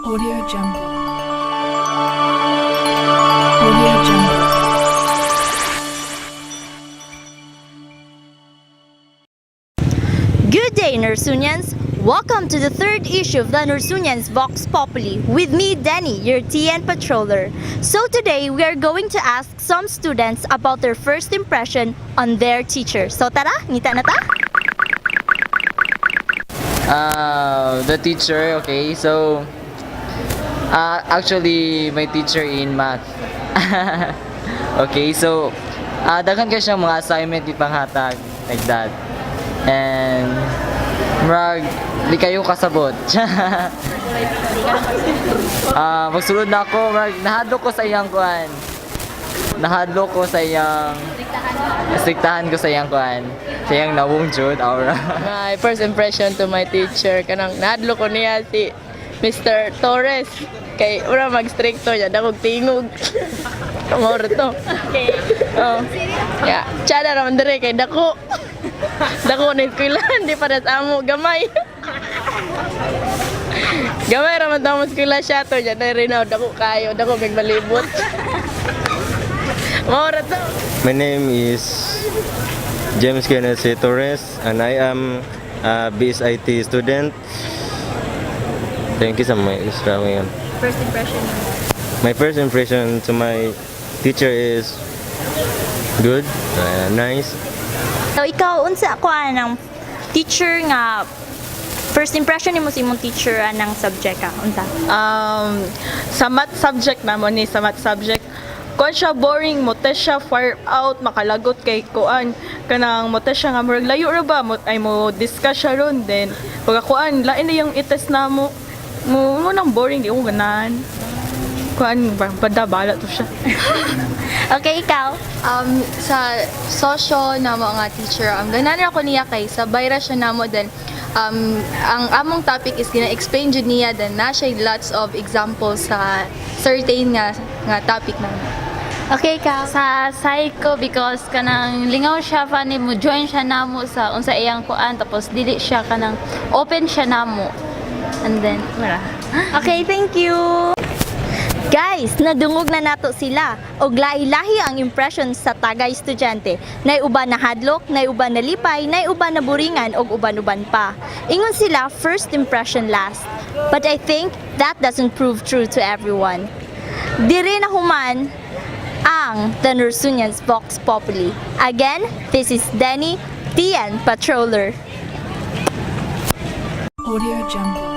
Audio Jungle. Audio Jungle. Good day, Nersunians! Welcome to the third issue of the Nersunians Vox Populi with me, Denny, your TN Patroller. So today, we are going to ask some students about their first impression on their teacher. So tara, ngita na ta? The teacher, okay, so actually my teacher in math. Okay, so daghan ka siyang mga assignment ipanghatag like that. And di kayo kasabot. Magsulod na ako, nahadlok ko sa iyang kuan. Nahadlok ko sa iyang Striktahan ko sa iyang kuan. Sa iyang nawong jud aura. My first impression to my teacher, kanang nahadlo ko niya si Mr. Torres. Kay ura mag-stricto niya, dakog tingog. Kamoro to. Okay. Oh. Yeah, tsada raman dire kay dako. Dako na eskwelahan, di para sa amo gamay. Gamay raman tamo eskwela siya to, niya na rin dako kayo, dako magbalibot. Kamoro to. My name is James Kenneth Torres and I am a BSIT student. Thank you so much. First impression. My first impression to my teacher is good, nice. So ikaw, unsa kuan ng teacher nga first impression nimo sa imong teacher anang subject ka? Unsa? Sa math subject namon ni sa math subject kuan siya boring mo ta siya fire out makalagot kay kuan kanang mo ta siya nga murag layo ra ba mo ay mo discuss siya ron then pag kuan lain na yung i-test na mo nang boring di ko ganan kuan pada bala to siya. Okay, ikaw? Sa sosyo na mga teacher, gananan ako niya kay sabay ra siya namo then ang among topic is gina-explain jud niya then na siya lots of examples sa certain nga topic na. Okay, ikaw? Sa psycho because kanang lingaw siya pa ni mo join siya namo sa unsa iyang kuan tapos dili siya kanang open siya namo and then wala. Okay, thank you. Guys, nadungog na nato sila og lahi-lahi ang impression sa tagay estudyante. Nay uban na hadlok, nay uban na lipay, nay uban na buringan og uban-uban pa. Ingon sila first impression last. But I think that doesn't prove true to everyone. Diri na human ang The Nersunians Vox Populi. Again, this is Denny, TN Patroller. Audio Jungle.